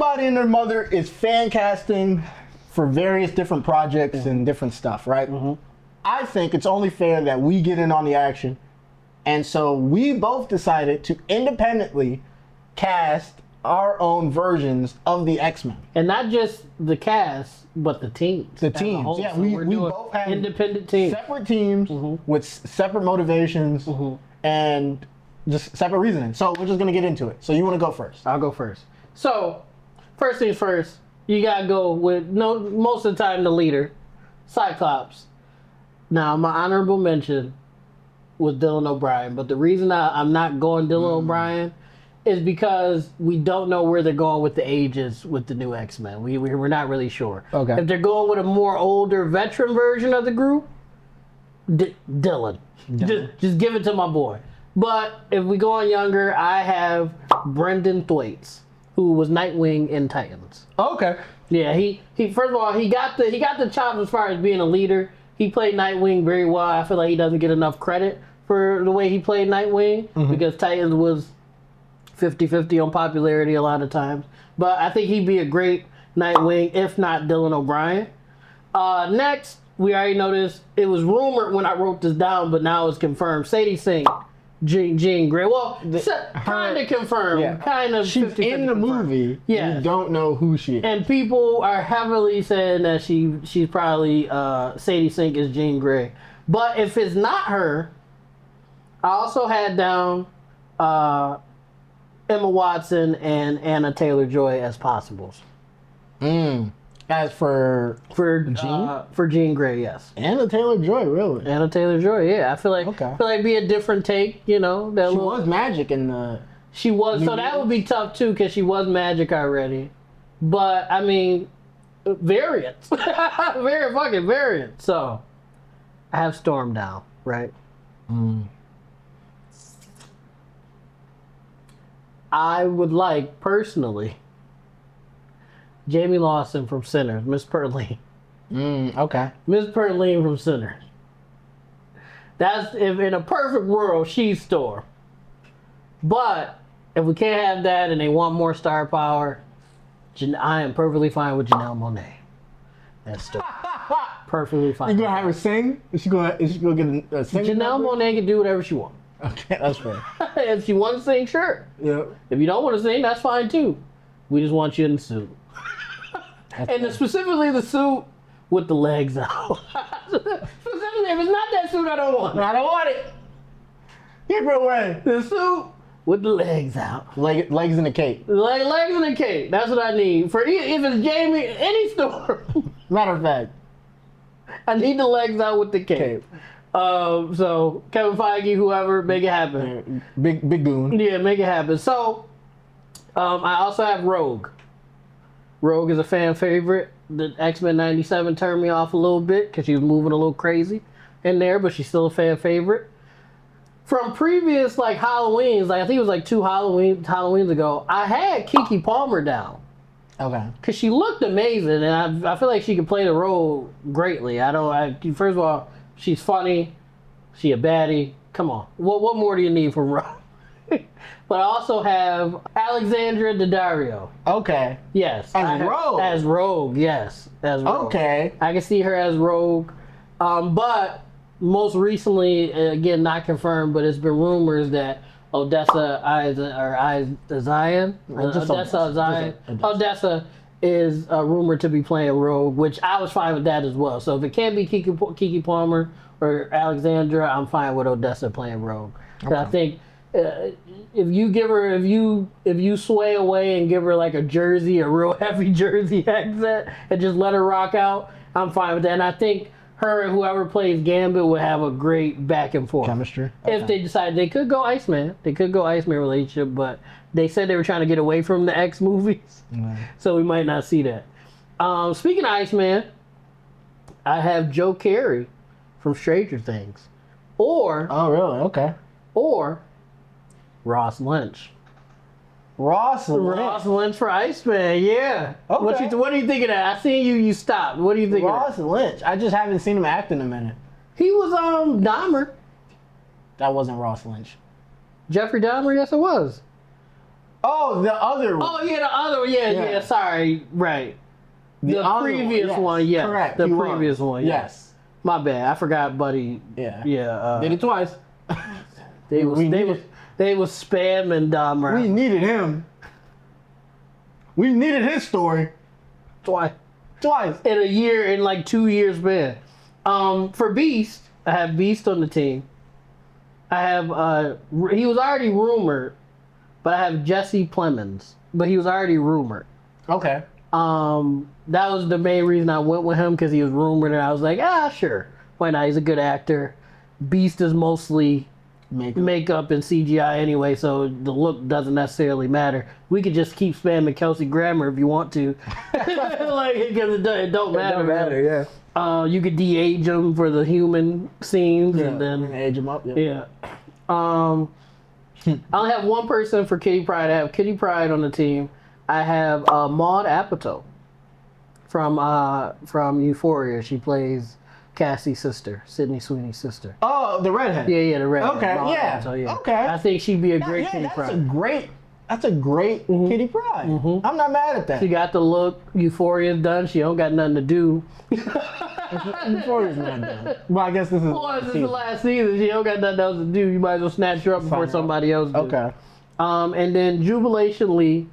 everybody and their mother is fan casting for various different projects and different stuff, right? I think it's only fair that we get in on the action. And so we both decided to independently cast our own versions of the X-Men. And not just the cast, but the teams. The teams. Yeah, so we both have independent teams. Separate teams with separate motivations and just separate reasoning. So we're just going to get into it. So you want to go first? I'll go first. So, first things first, you got to go with, most of the time, the leader, Cyclops. Now, my honorable mention was Dylan O'Brien, but the reason I'm not going Dylan O'Brien is because we don't know where they're going with the ages with the new X-Men. We're not really sure. Okay. If they're going with a more older veteran version of the group, Dylan. Just give it to my boy. But if we go on younger, I have Brendan Thwaites, who was Nightwing in Titans. Okay. Yeah, he first of all, he got the chops as far as being a leader. He played Nightwing very well. I feel like he doesn't get enough credit for the way he played Nightwing because Titans was 50-50 on popularity a lot of times. But I think he'd be a great Nightwing, if not Dylan O'Brien. Next, we already noticed, it was rumored when I wrote this down, but now it's confirmed. Sadie Sink, Jean Grey. Well, kind of confirmed. Yeah. Kind of. She's in the movie. Yeah. You don't know who she is. And people are heavily saying that she's probably Sadie Sink is Jean Grey. But if it's not her, I also had down Emma Watson and Anna Taylor-Joy as possibles. As for Jean? For Jean Grey, yes. Anna Taylor-Joy, really? Anna Taylor-Joy, yeah. I feel like it'd be a different take, you know. She was Magic in the... She was, so that would be tough too, because she was Magic already. But, I mean, variants. Very fucking variants. So, I have Storm down, right? I would like, personally, Jamie Lawson from Sinners, Miss Perline. Okay. Miss Perline from Sinners. That's, if in a perfect world, she's Storm. But, if we can't have that and they want more star power, I am perfectly fine with Janelle Monáe. That's Storm. Perfectly fine. You gonna have her sing? Is she gonna get a singing Janelle number? Monáe can do whatever she wants. Okay, that's fair. If she wants to sing, sure. Yeah. If you don't want to sing, that's fine too. We just want you in the suit. And specifically the suit with the legs out. Specifically, if it's not that suit, I don't want it. No, I don't want it. Keep her away. The suit with the legs out. Legs in a cape. Legs in a cape. That's what I need. For if it's Jamie, any Storm. Matter of fact, I need the legs out with the cape. So Kevin Feige, whoever, make it happen. Big goon. Yeah, make it happen. So I also have Rogue. Rogue is a fan favorite. The X-Men 97 turned me off a little bit because she was moving a little crazy in there, but she's still a fan favorite. From previous Halloweens, I think it was 2 Halloweens ago, I had Keke Palmer down. Okay. Because she looked amazing, and I feel like she could play the role greatly. First of all, she's funny. She a baddie. Come on. What more do you need from Rogue? But I also have Alexandra Daddario. Okay. Yes. As Rogue? As Rogue, yes. As Rogue. Okay. I can see her as Rogue. But most recently, again, not confirmed, but it's been rumors that Odessa is rumored to be playing Rogue, which I was fine with that as well. So if it can't be Keke Palmer or Alexandra, I'm fine with Odessa playing Rogue. Okay. I think if you sway away and give her a jersey, a real heavy jersey accent, and just let her rock out, I'm fine with that. And I think her and whoever plays Gambit would have a great back and forth chemistry. If they decide they could go Iceman, relationship, but they said they were trying to get away from the X movies, so we might not see that. Speaking of Iceman, I have Joe Carey from Stranger Things, or Ross Lynch. Ross Lynch for Iceman, yeah. Okay. What do you think of that? I seen you stopped. What do you think of Ross Lynch? I just haven't seen him act in a minute. He was Dahmer. That wasn't Ross Lynch. Jeffrey Dahmer, yes it was. Oh, the other one. Oh yeah, the other one. Yeah. Sorry, right. The other previous one, yes. Correct. The previous one, yes. My bad. I forgot, buddy. Yeah. Yeah. Did it twice. They was spamming Dahmer. We needed him. We needed his story. Twice. In a year, in like 2 years, man. For Beast, I have Beast on the team. I have he was already rumored, but I have Jesse Plemons. But he was already rumored. Okay. That was the main reason I went with him, because he was rumored, and I was like, sure, why not? He's a good actor. Beast is mostly makeup and CGI anyway, so the look doesn't necessarily matter. We could just keep spamming Kelsey Grammer if you want to, like, because it don't matter. It don't matter, yeah. You could de-age him for the human scenes, and then age him up. Yeah. I only have one person for Kitty Pryde. I have Kitty Pryde on the team. I have Maude Apatow from Euphoria. She plays Cassie's sister, Sydney Sweeney's sister. Oh, the redhead. Yeah, the redhead. Okay, Maude yeah. Apatow, yeah. Okay. I think she'd be a great Kitty Pryde. That's a great Kitty Pryde. Mm-hmm. I'm not mad at that. She got the look. Euphoria's done. She don't got nothing to do. Euphoria is not done. Well, I guess this is. Well, this is the last season. She don't got nothing else to do. You might as well snatch her up before somebody else do. Okay. And then Jubilation Lee,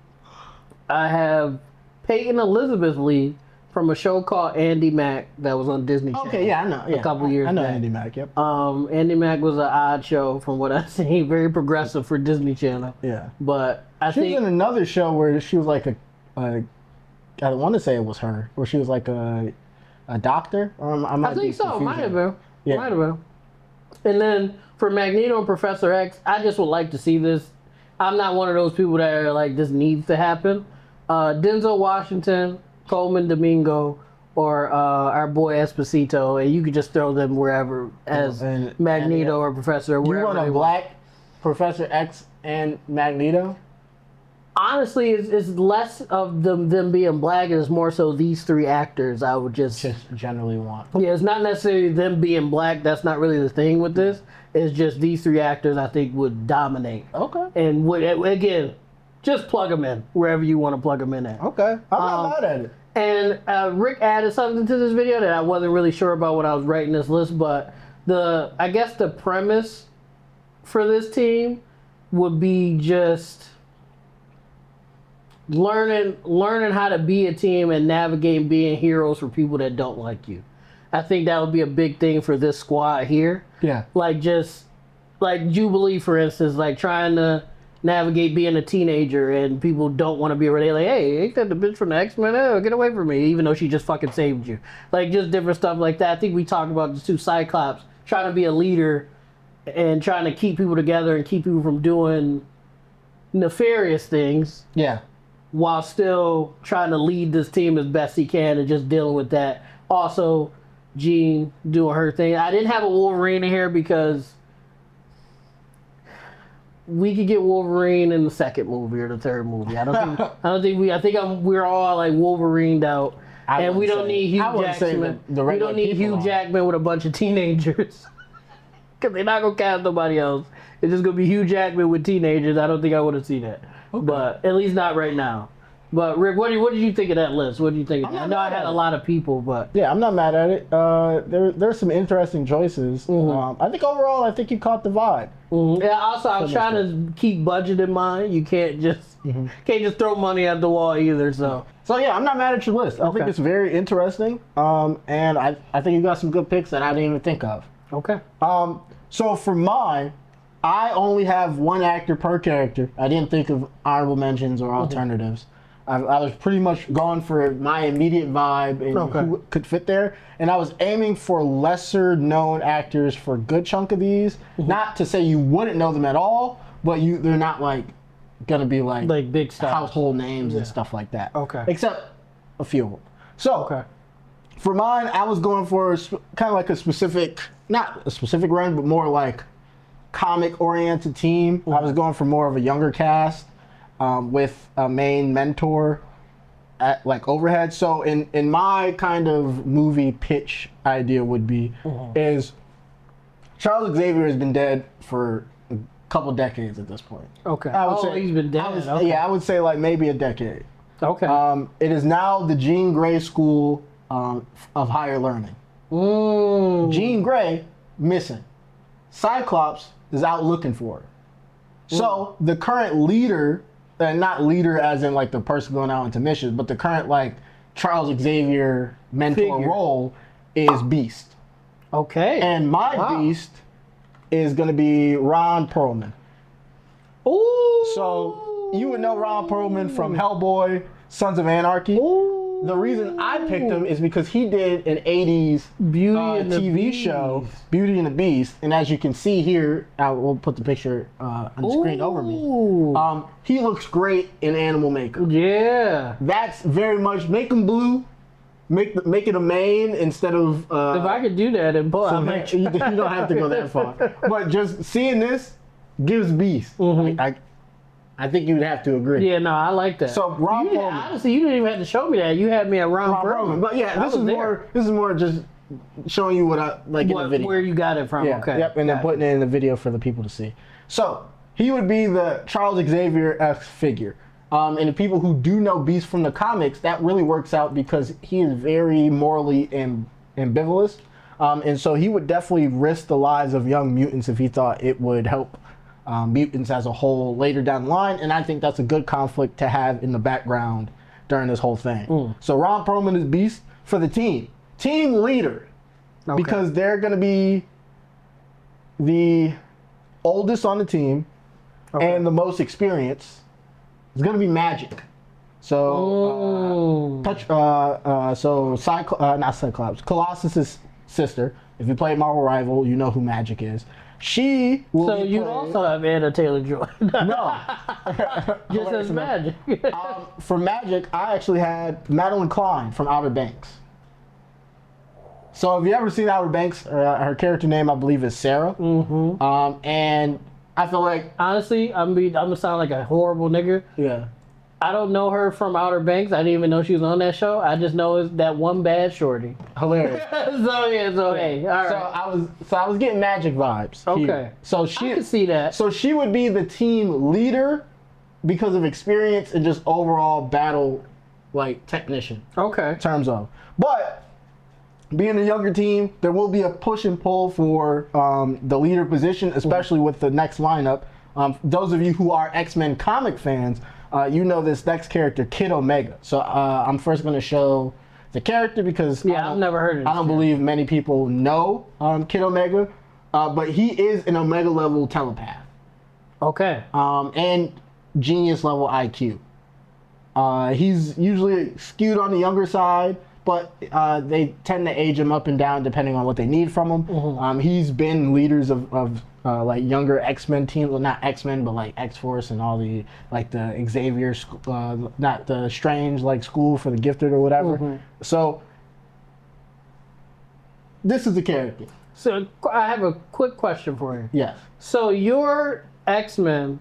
I have Peyton Elizabeth Lee from a show called Andy Mack that was on Disney Channel. Okay, yeah, I know. Yeah. A couple years I know back. Andy Mack, yep. Andy Mack was an odd show from what I've seen. Very progressive for Disney Channel. Yeah. But she was in another show where she was like I don't want to say it was her, where she was like a doctor. I think so. Might have been. Yeah. Might have been. And then for Magneto and Professor X, I just would like to see this. I'm not one of those people that are like, this needs to happen. Denzel Washington, Coleman Domingo, or our boy Esposito, and you could just throw them wherever as Magneto or Professor. You want a black Professor X and Magneto? Honestly, it's less of them being black, and it's more so these three actors I would just generally want. Yeah, it's not necessarily them being black. That's not really the thing with this. It's just these three actors I think would dominate. Okay. And again, just plug them in wherever you want to plug them in at. Okay. I'm not mad at it. And Rick added something to this video that I wasn't really sure about when I was writing this list, but I guess the premise for this team would be just learning how to be a team and navigate being heroes for people that don't like you. I think that would be a big thing for this squad here. Yeah. Like Jubilee, for instance, like trying to navigate being a teenager and people don't want to be around. They're like, hey, ain't that the bitch from the X-Men? Oh, get away from me, even though she just fucking saved you. Like, just different stuff like that. I think we talked about the two Cyclops trying to be a leader and trying to keep people together and keep people from doing nefarious things. Yeah. While still trying to lead this team as best he can and just dealing with that. Also, Jean doing her thing. I didn't have a Wolverine in here because we could get Wolverine in the second movie or the third movie. I think we're all like Wolverined out, and we don't need Hugh Jackman. We don't need Hugh Jackman with a bunch of teenagers because they're not gonna cast nobody else. It's just gonna be Hugh Jackman with teenagers. I don't think I want to see that, but at least not right now. But Rick, what did you think of that list? What do you think? I know I had a lot of people, but yeah, I'm not mad at it. There's some interesting choices. Mm-hmm. I think overall, you caught the vibe. Mm-hmm. Yeah. Also, I was trying to keep budget in mind. You can't just throw money at the wall either. So yeah, I'm not mad at your list. I think it's very interesting. And I think you got some good picks that I didn't even think of. Okay. So for mine, I only have one actor per character. I didn't think of honorable mentions or alternatives. I was pretty much going for my immediate vibe and who could fit there. And I was aiming for lesser known actors for a good chunk of these. Not to say you wouldn't know them at all, but they're not like gonna be like big stars, household names and stuff like that. Okay. Except a few of them. So for mine, I was going for kind of like a specific, not a specific run, but more like comic oriented team. I was going for more of a younger cast. With a main mentor at like overhead. So in my kind of movie pitch idea would be is Charles Xavier has been dead for couple decades at this point. Okay. I would say he's been dead. Okay. Yeah, I would say like maybe a decade. Okay. It is now the Jean Grey School of Higher Learning. Jean Grey missing. Cyclops is out looking for her. So the current leader, and not leader as in like the person going out into missions, but the current like Charles Xavier mentor role is Beast. Okay. And my Beast is going to be Ron Perlman. Ooh. So you would know Ron Perlman from Hellboy, Sons of Anarchy. Ooh. The reason I picked him is because he did an 80s Beauty and the TV Beast. show, Beauty and the Beast. And as you can see here, we'll put the picture on the screen over me. He looks great in animal makeup. Yeah. That's very much, make him blue, make it a mane instead of... If I could do that, then boy, you don't have to go that far. But just seeing this gives Beast. I think you'd have to agree. Yeah, no, I like that. So Ron Perlman. Honestly, you didn't even have to show me that. You had me at Ron Perlman. But yeah, this is more just showing you what I like in the video. Where you got it from. Yeah, Okay. Yep, and then putting it in the video for the people to see. So he would be the Charles Xavier-esque figure. And the people who do know Beast from the comics, that really works out because he is very morally ambivalent. And so he would definitely risk the lives of young mutants if he thought it would help mutants as a whole later down the line, and I think that's a good conflict to have in the background during this whole thing. So Ron Perlman is Beast for the team leader, because they're going to be the oldest on the team and the most experienced. It's going to be Magic. So not Cyclops, Colossus's sister. If you play Marvel Rival, you know who Magic is. She will. So you also have Anna Taylor-Joy. No, just as Magic. For Magic, I actually had Madeline Klein from Outer Banks. So have you ever seen Outer Banks? Her character name, I believe, is Sarah. And I feel like, honestly, I'm gonna sound like a horrible nigger. Yeah. I don't know her from Outer Banks. I didn't even know she was on that show. I just know it's that one bad shorty. Hilarious. Hey, all right. So I was getting Magic vibes. Okay. Here. So I can see that. So she would be the team leader because of experience and just overall battle, like, technician. Okay. In terms of, but being a younger team, there will be a push and pull for the leader position, especially with the next lineup. Those of you who are X-Men comic fans, you know this next character, Kid Omega. So I'm first going to show the character because I've never heard of him. I don't believe many people know Kid Omega, but he is an Omega level telepath. Okay. And genius level IQ. He's usually skewed on the younger side, but they tend to age him up and down depending on what they need from him. He's been leaders of like younger X-Men teams, well, not X-Men, but like X-Force and all the, like the Xavier, not the Strange, like school for the gifted or whatever. So this is the character. So I have a quick question for you. Yes. So your X-Men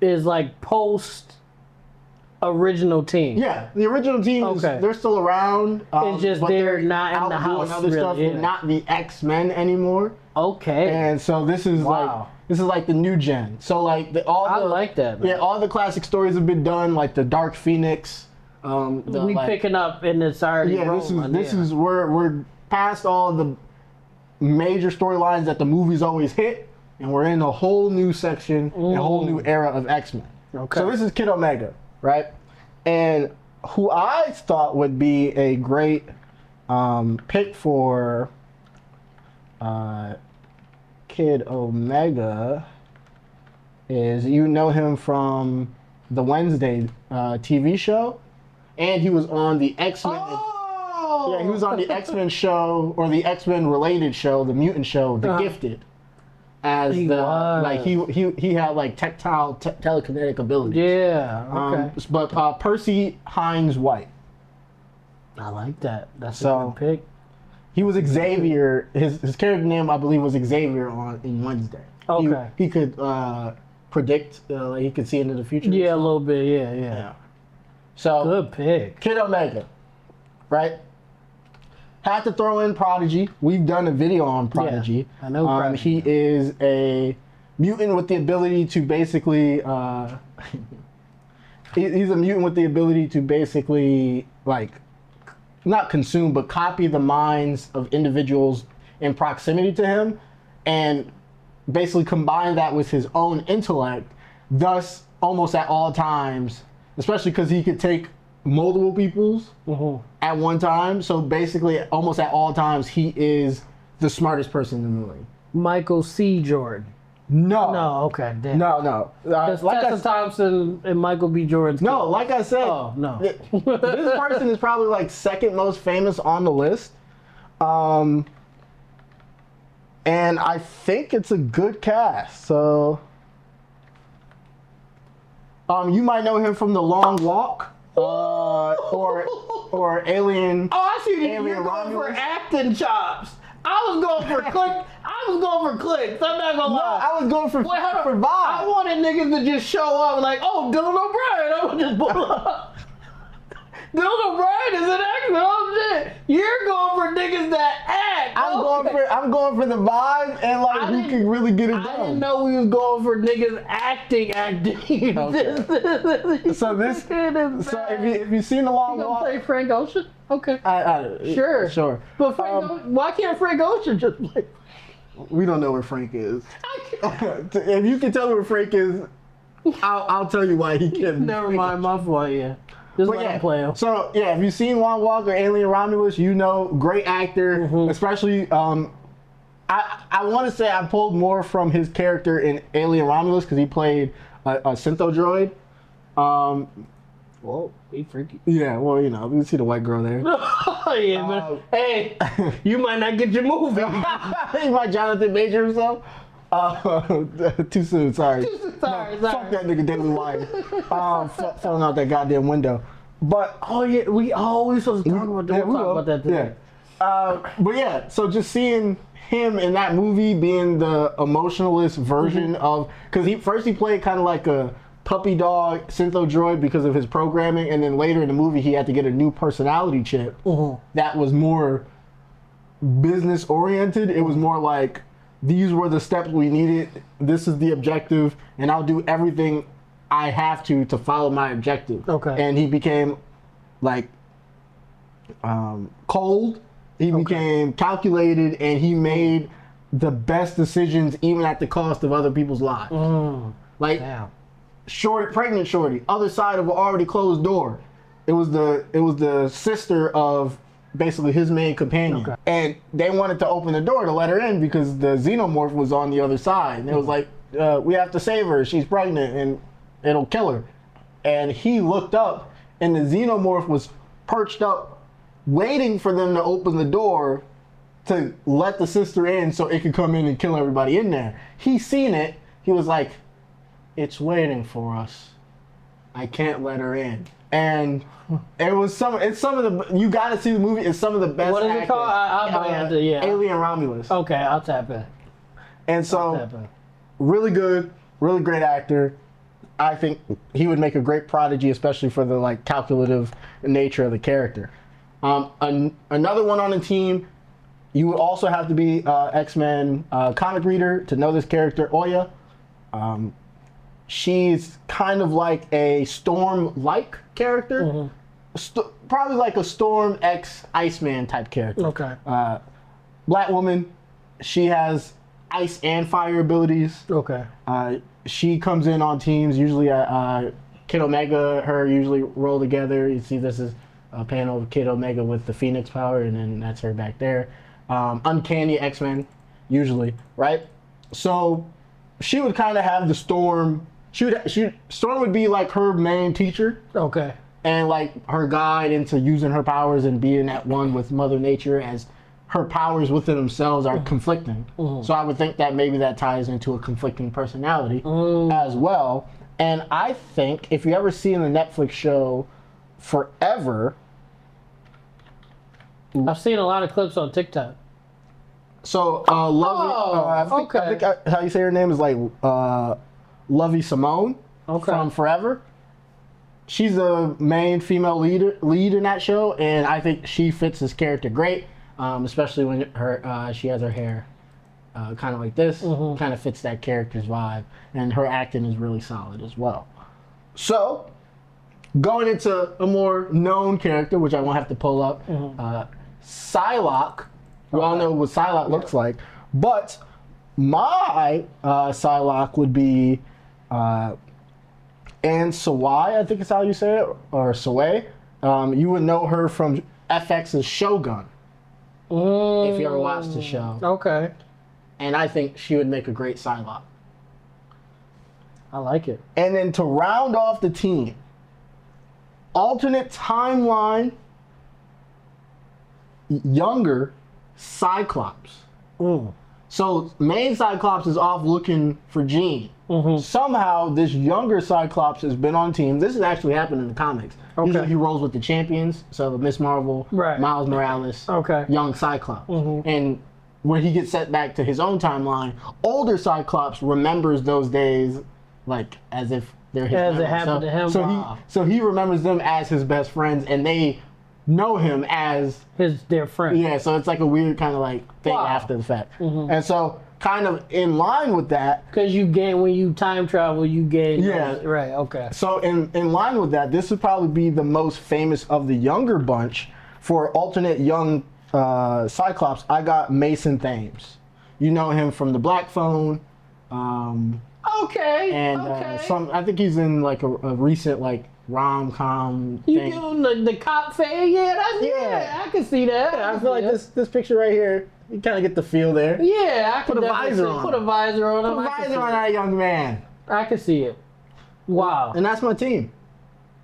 is like post original team. Yeah, the original team is, they're still around. It's just but they're not in the house. Other stuff, Yeah. They're not the X-Men anymore. Okay. And so this is like the new gen. So like I like that, man. Yeah, all the classic stories have been done, like the Dark Phoenix. Picking up in this already. Yeah, this is we're past all the major storylines that the movies always hit, and we're in a whole new section, a whole new era of X-Men. Okay. So this is Kid Omega, right? And who I thought would be a great pick for Kid Omega is, you know him from the Wednesday TV show, and he was on the X-Men. Yeah, he was on the X-Men show, or the X-Men related show, the mutant show, The Gifted. As he had like telekinetic abilities. Yeah. Okay. But Percy Hines White. I like that. That's a good pick. He was Xavier. His character name, I believe, was Xavier in Wednesday. Okay. He could predict. He could see into the future. Yeah, a little bit. Yeah. So good pick. Kid Omega, right? Had to throw in Prodigy. We've done a video on Prodigy. Yeah, I know Prodigy. He is a mutant with the ability to basically he's a mutant with the ability to basically like not consume but copy the minds of individuals in proximity to him and basically combine that with his own intellect, thus almost at all times, especially because he could take multiple people's at one time, so basically almost at all times he is the smartest person in the movie. Michael C. Jordan. No. No, okay. Damn. No. That's Tessa Thompson and Michael B. Jordan's No, kid. like I said, Oh, no. this person is probably like second most famous on the list. And I think it's a good cast. So you might know him from The Long Walk. Or Alien. Oh, I see you. Alien You're going Romulus. for acting chops. I was going for clicks. I'm not gonna No, lie. I was going for Wait, hold on. for vibe. I wanted niggas to just show up like, oh, Dylan O'Brien. I would just pull up. Dylan O'Brien is an actor. Oh shit. You're going for niggas that act. I'm going for the vibe and like who didn't- can really get it I didn't done. know we was going for niggas acting. Okay. So if you've seen The Long You gonna Walk, play Frank Ocean? Okay. sure. But why can't Frank Ocean just play? We don't know where Frank is. I can't. If you can tell me where Frank is, I'll tell you why he can't. Never mind, my fault. Yeah. Just But let him play him. so yeah, if you've seen Long Walk or Alien Romulus, you know, great actor, especially. I want to say I pulled more from his character in Alien Romulus because he played a syntho droid. Whoa, he freaky. Yeah, well, you know, you can see the white girl there. Oh yeah, but hey, you might not get your movie. He might Jonathan Major himself. Too soon, sorry. Sorry. Fuck that nigga Daily Wire. Falling out that goddamn window. But Oh yeah, we supposed to talk about that. yeah, We'll talk about that today. Yeah. But yeah, so just seeing him in that movie being the emotionalist version of, because he played kind of like a puppy dog syntho droid because of his programming, and then later in the movie he had to get a new personality chip that was more business oriented. It was more like, these were the steps we needed, this is the objective, and I'll do everything I have to follow my objective. Okay. And he became like cold, he became calculated, and he made the best decisions even at the cost of other people's lives. Like Damn. pregnant shorty, other side of an already closed door. It was the sister of basically his main companion. Okay. And they wanted to open the door to let her in because the xenomorph was on the other side. And it was like, we have to save her, she's pregnant and it'll kill her. And he looked up and the xenomorph was perched up waiting for them to open the door to let the sister in so it could come in and kill everybody in there. He seen it, he was like, it's waiting for us. I can't let her in. And it's some of the, you gotta see the movie, it's some of the best What is it acting. called? I might have to, yeah. Alien Romulus. Okay, I'll tap in. And so, really good, really great actor. I think he would make a great prodigy, especially for the like calculative nature of the character. Another one on the team, you would also have to be X-Men comic reader to know this character, Oya. She's kind of like a Storm-like character. Probably like a Storm X Iceman type character. Okay. Black woman, she has ice and fire abilities. Okay. She comes in on teams, usually Kid Omega, her usually roll together. You see this is a panel of Kid Omega with the Phoenix power, and then that's her back there. Uncanny X-Men, usually, right? So she would kind of have the Storm. Storm would be like her main teacher. Okay. And like her guide into using her powers and being at one with Mother Nature, as her powers within themselves are conflicting. So I would think that maybe that ties into a conflicting personality as well. And I think if you ever see in the Netflix show Forever, I've seen a lot of clips on TikTok. so Lovey, I think how you say her name is like Lovey Simone from Forever. She's the main female lead in that show, and I think she fits this character great, especially when she has her hair kind of like this, kind of fits that character's vibe, and her acting is really solid as well. So, going into a more known character, which I won't have to pull up, Psylocke. We all know what Psylocke looks like, but my Psylocke would be Anne Sawai, I think is how you say it, or Sawai. You would know her from FX's Shogun, if you ever watched the show. Okay. And I think she would make a great Psylocke. I like it. And then to round off the team, alternate timeline, younger Cyclops. So main Cyclops is off looking for Jean. Somehow this younger Cyclops has been on team. This has actually happened in the comics. Usually he rolls with the champions, so Miss Marvel, Miles Morales, young Cyclops. And when he gets set back to his own timeline, older Cyclops remembers those days like as if they're his As it happened to him. So he remembers them as his best friends, and they know him as their friend. Yeah, so it's like a weird kind of like thing after the fact. And so kind of in line with that, because you gain, when you time travel, you gain. Yeah. Right, okay. So in line with that, this would probably be the most famous of the younger bunch. For alternate young Cyclops, I got Mason Thames. You know him from the Black Phone. Okay. And I think he's in like a recent like rom-com You thing. give him the cop fade? Yeah, I can see that. Yeah, I feel like this picture right here, you kind of get the feel there. Yeah, I can Put a visor on. Put a visor on him. Put a visor on that young man. I can see it. Wow. And that's my team.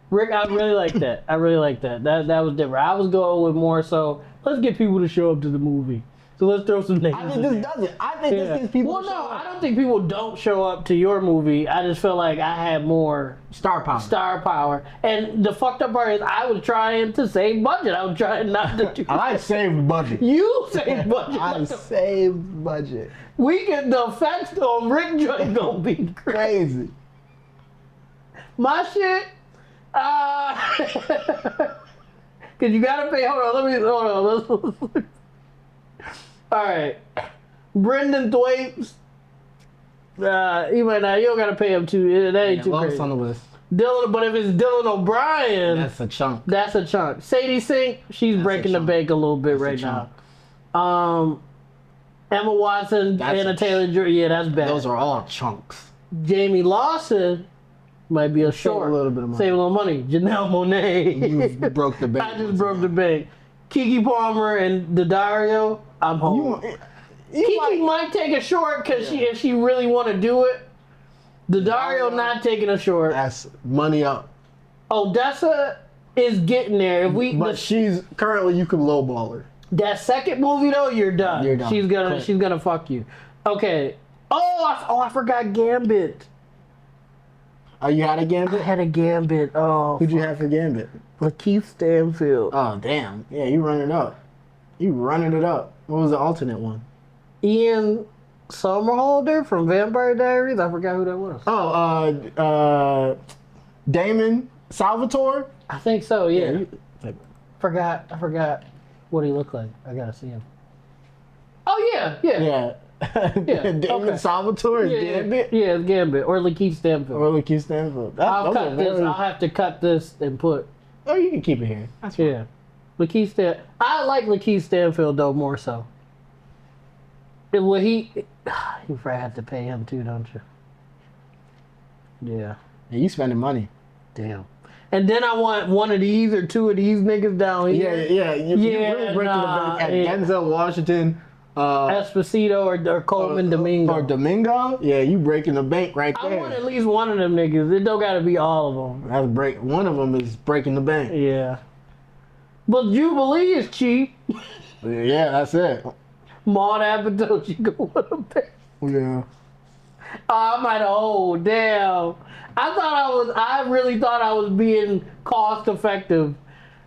Rick, I really like that. I really like that. That was different. I was going with more so, let's get people to show up to the movie. So let's throw some names. I think this does it. I think this gives people. Well, no, I don't think people don't show up to your movie. I just feel like I had more star power. And the fucked up part is I was trying to save budget. I was trying not to do I saved budget. You saved budget. I saved budget. We get the effects on Rick joint gonna be Crazy. My shit, cause you gotta pay. Hold on. All right, Brendan Thwaites. You might not. You don't gotta him too. That ain't too crazy. On the list. Dylan, but if it's Dylan O'Brien, that's a chunk. That's a chunk. Sadie Sink, she's breaking the bank a little bit right now. Emma Watson, Anna Taylor-Joy. Yeah, that's bad. Those are all chunks. Jamie Lawson might be a short. Save a little bit of money. Save a little money. Janelle Monáe. You broke the bank. I just broke the bank. Kiki Palmer and Daddario, I'm home. Kiki might take a short because if she really want to do it. Daddario not taking a short. That's money up. Odessa is getting there. But she's currently, you can lowball her. That second movie though, you're done. You're done. She's gonna fuck you. Okay. I forgot Gambit. Oh, you had a Gambit? I had a Gambit. Oh. Who'd you have for Gambit? Lakeith Stanfield. Oh, damn. Yeah, you running it up. What was the alternate one? Ian Somerhalder from Vampire Diaries. I forgot who that was. Oh, Damon Salvatore? I think so, yeah. I forgot what he looked like. I gotta see him. Oh, yeah. Yeah. Damon Salvatore is Gambit? Yeah, it's Gambit. Or Lakeith Stanfield. I'll have to cut this and put... Oh, you can keep it here. That's fine. Yeah. I like Lakeith Stanfield, though, more so. You probably have to pay him, too, don't you? Yeah. Yeah, you spending money. Damn. And then I want one of these or two of these niggas down here. Yeah. You really breaking the bank at Denzel Washington... Esposito or Coleman Domingo. Or Domingo? Yeah, you breaking the bank right there. I want at least one of them niggas. It don't gotta be all of them. One of them is breaking the bank. Yeah. But Jubilee is cheap. Yeah, that's it. Maud Apatow, she go with a bank. Yeah. I might have, damn. I really thought I was being cost effective.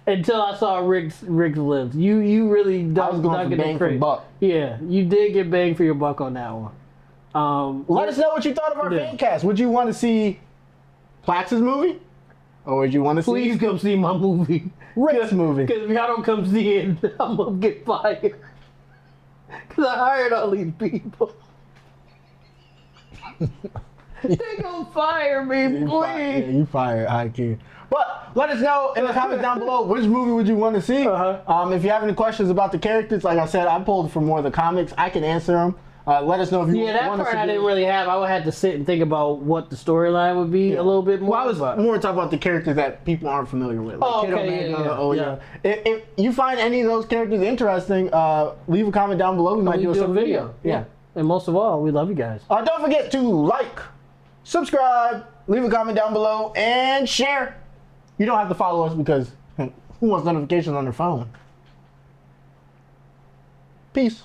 Until I saw Rick's list. You really I was going for bang for buck. Yeah, you did get bang for your buck on that one. Let us know what you thought of our Fancast. Would you want to see Plax's movie? Or would you want to see... Please come see my movie. Rick's movie. Because if y'all don't come see it, I'm going to get fired. Because I hired all these people. They gonna fire me, please. You fired, I can. But let us know in the comments down below which movie would you want to see. If you have any questions about the characters, like I said, I pulled from more of the comics. I can answer them. Let us know if you want to see. Yeah, that part I didn't really have. I would have to sit and think about what the storyline would be a little bit more. Well, I was more talking about the characters that people aren't familiar with. Like If you find any of those characters interesting, leave a comment down below. We might do a video. Yeah. And most of all, we love you guys. Don't forget to like, subscribe, leave a comment down below, and share. You don't have to follow us because who wants notifications on their phone? Peace.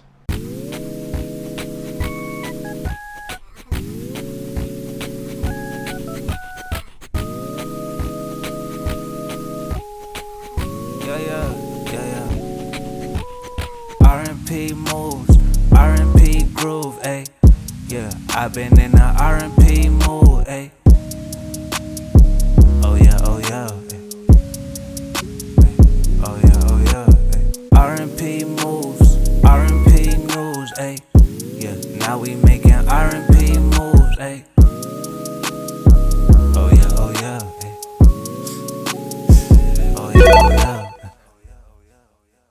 R&P moves, R&P groove, ayy. Yeah, I've been in the R&P